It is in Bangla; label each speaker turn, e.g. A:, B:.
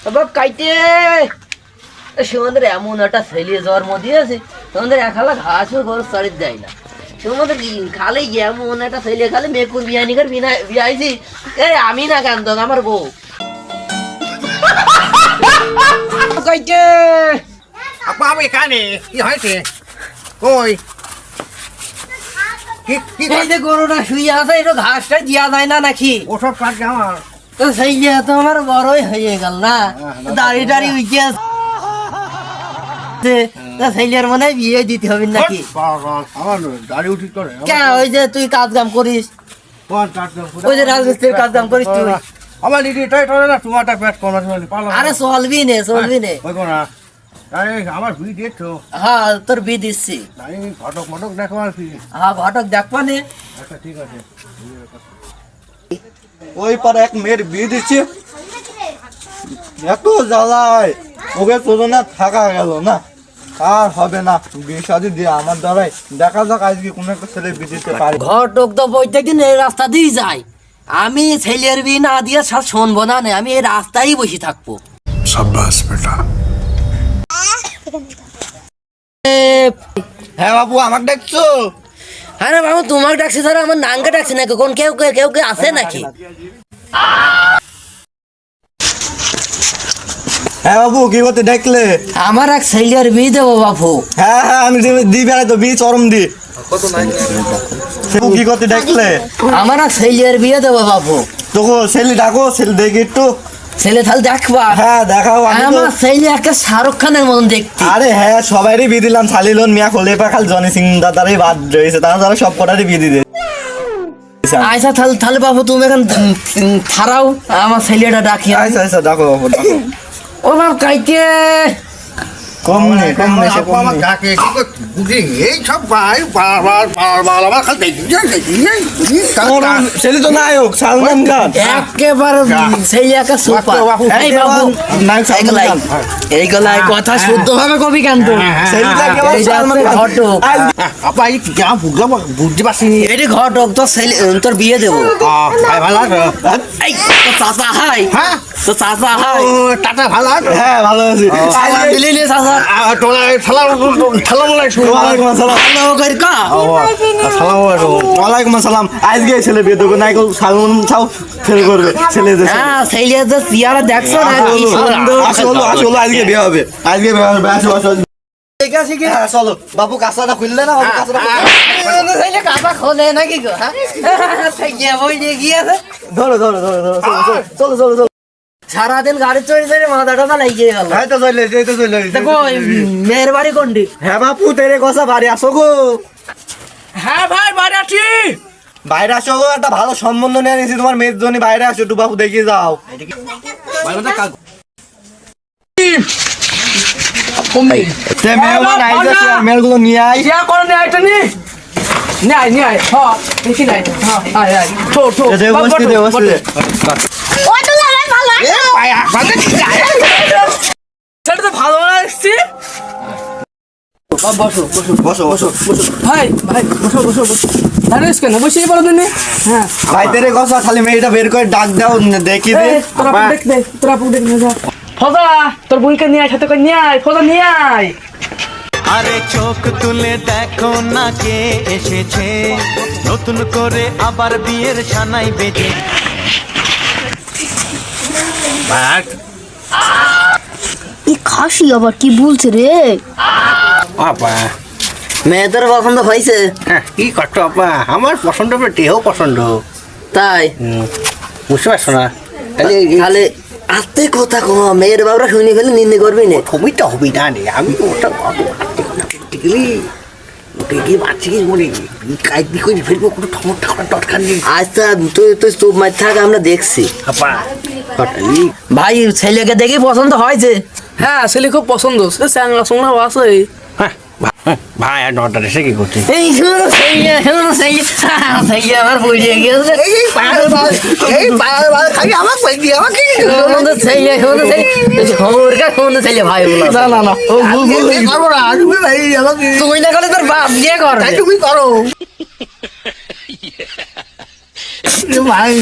A: বাপ কাইতে তোমাদের এমন একটা ছেলে জন্ম দিয়েছে, তোমাদের একালা ঘাসও গরু চড়ে যায় না। তোমাদের খালে এমন একটা ছেলে খালে মেকুর বিয়ানি করে বিয়াইছি। এই আমি না কেন তো আমার বউ কাইতে
B: আপা আমি এখানে কি হয়েছে? কই
A: এই যে গরুটা শুয়ে আছে, একটু ঘাসটা দিয়া যায় না নাকি?
B: ওসব কাজ আমার
A: তো সেই তো আমার বড়ই হয়ে গেল না, দাড়ি টাড়ি উঠে ছেলের মনে হয় বিয়ে দিতে হবে নাকি?
B: আমার দাড়ি উঠি করে
A: কেন ওই যে তুই কাজ কাম করিস, ওই যে রাজমিস্ত্রির কাজ কাম করিস তুই,
B: আমার দিদি এটাই করে না, তোমারটা পেট কমা
A: আরে চলবি নে চলবি নে।
B: ওই কোনা আমার বিয়ে দিয়েছো?
A: হ্যাঁ তোর বিয়ে দিচ্ছি।
B: ঘটক মটক দেখো আর কি।
A: হ্যাঁ ঘটক দেখবা নে।
B: আচ্ছা ঠিক আছে।
C: ওই পারে এক মেয়ের বিয়ে দিচ্ছে, এত জ্বালায় ওকে তোজনা থাকা গেল না, আর হবে না বিয়ে শাদী দিয়ে আমার দ্বারাই। দেখা যাক আজকে কোন একটা ছেলে বিয়ে দিতে পারে।
A: ঘটক তো প্রত্যেকদিন এই রাস্তা দিয়ে যায়, আমি ছেলের বিয়ে না দিয়ে সব শুনবো না, আমি এই রাস্তায় বসে থাকবো।
B: সাব্বাস বেটা।
C: হ্যাঁ বাবু আমাকে দেখছো?
A: আরে বাবু তোমাকে ডাকছি ধরো, আমার নাঙ্গা ডাকছি নাকি? কোন কেউ কেউ কেউ আছে নাকি?
C: হ্যাঁ বাবু কি করতে দেখলে?
A: আমার এক ছেলের বিয়ে দেবো বাবু।
C: হ্যাঁ হ্যাঁ আমি দি বেড়াই তো বিয়ে চরম দি। কি করতে দেখলে?
A: আমার এক ছেলের বিয়ে দেবো বাবু।
C: তোকে ছেলে ডাকো, ছেলে দেখি একটু।
A: ছেলে তাহলে দেখবা?
C: হ্যাঁ দেখাও।
A: আমার ছেলে একটা শাহরুখ খানের মতন দেখতে।
C: আরে হ্যাঁ সবাইরই বিয়ে দিলাম, সালিলন মিয়া খলিফা খাল জনি সিং দাদারই বাদ রয়েছে, তারা সব কটারই বিয়ে দিয়ে।
A: আচ্ছা তাহলে তাহলে বাবু তুমি এখন থারাও, আমার ছেলেটা ডাকি।
C: আচ্ছা আচ্ছা দেখো বাবু দেখো।
A: ও বাবু কাইতে
C: কম নেই কম নেই সে কম
B: আমার
C: নেই।
B: ডাকে বুঝি এই সব ভাই বারবার বারবার আমার খালি দেখি
C: ছেলে তো নায়ক সালমান খান।
A: একেবারে ছেলে একটা সুপার। এই বাবু
C: নায়ক সালমান খান।
A: এইগুলাই কথা শুদ্ধ ভাবে কবি কেন তো?
C: ছেলেটা একেবারে সালমান খান।
A: ঘটক,
B: আপা এই যা বুঝলাম বুঝতে পারছি।
A: এটি ঘটক তোর ছেলে, তোর বিয়ে দেবো।
B: ভাই ভালো আছে?
A: এই তো চাচা হাই,
B: হ্যাঁ
A: তো চাচা হাই।
B: টাটা ভালো আছে?
C: হ্যাঁ ভালো আছি।
A: সালাম দিলি নে চাচা।
B: তোলা সালাম সালাম
C: ওয়ালাইকুম আসসালাম।
A: ভালো করে কা।
B: সালাম
C: ওয়ালাইকুম আসসালাম। আজকে ছেলে বিয়ে দেবো, নায়ক সালমান ছাও ছেলে করবে, ছেলে যে
A: হ্যাঁ ছেলে যে চেয়ারে দেখছো না কি সুন্দর।
C: আসলো আসলো আজকে বিয়ে হবে, আজকে বিয়ে হবে। আসো আসো
A: ঠিক আছে কি?
C: হ্যাঁ চলো বাবু কাঁচাটা খুললে না বাবু কাঁচাটা খুললে।
A: ছেলে কাপা খোলে নাকি গো? হ্যাঁ ছেলে বই দিয়ে গিয়েছে।
C: ধরো ধরো ধরো ধরো চলো চলো চলো চলো।
A: সারাদিন গাড়ি চড়ে চড়ে মাথাটা তো লাগিয়ে গেল।
C: হ্যাঁ তো চলে এই তো চলে।
A: দেখো মেয়ের বাড়ি কোনটি?
C: হ্যাঁ বাপু তেরে কথা বাড়ি আসো গো।
A: হ্যাঁ ভাই বাড়ি আছি।
C: বাইরে আসো গো, একটা ভালো সম্বন্ধ নিয়ে নিয়েছি তোমার মেয়ের জন্য, বাইরে আসো একটু বাবু দেখিয়ে যাও। মেয়েগুলো নিয়ে আই।
A: ভালো লাগছে। বসো বসো
C: বসো বসো বসো।
A: ভাই ভাই বসো বসো বসো। দাঁড়িয়েছ কেন? বসেই বলো দিনে। হ্যাঁ
C: ভাই তেরে কথা খালি মেয়েটা বের করে ডাক দাও, দেখি দে।
A: তোরা দেখ দে, তোরা দেখ না যা। ফজা তোর বোনকে নিয়ে আয়, সাথে করে নিয়ে আয়, ফজা নিয়ে আয়।
D: আরে চোখ তুলে দেখো না কে এসেছে, নতুন করে আবার বিয়ের সানাই বেজে।
E: এই খাসি আবার কি বলছে রে?
B: আপা
A: মেয়েদের পছন্দ হয়েছে
B: কি করতো আপা, আমার পছন্দ টেও পছন্দ।
A: তাই
B: বুঝতে পারছো না?
A: তাহলে আস্তে কথা কম, মেয়ের বাবরা শুনে ফেলে নিন্দে করবি না।
B: হবিটা হবি না রে, আমি ওটা গেলি ওটা গিয়ে বাচ্চা কি মরে কাইদি করে ফেলবো, কোনো ঠমরটা করার দরকার নেই।
A: আচ্ছা তুই তুই চুপ মার থাক, আমরা দেখছি।
B: আপা
A: ভাই ছেলেকে দেখে পছন্দ হয়েছে? হ্যাঁ ছেলে খুব পছন্দ, চ্যাংলা সোনা আছে।
B: ভাই আর নটা এসে কি করছে?
A: এই শুনো ছেলে, শুনো ছেলে, ছেলে আমার বইয়ে গিয়েছে। ছেলে শুনো ছেলে, খবর কা শুনো ছেলে ভাই বলো। না না না তুই না করলে তোর বাপ দিয়ে কর,
B: তুমি করো।
C: ভাই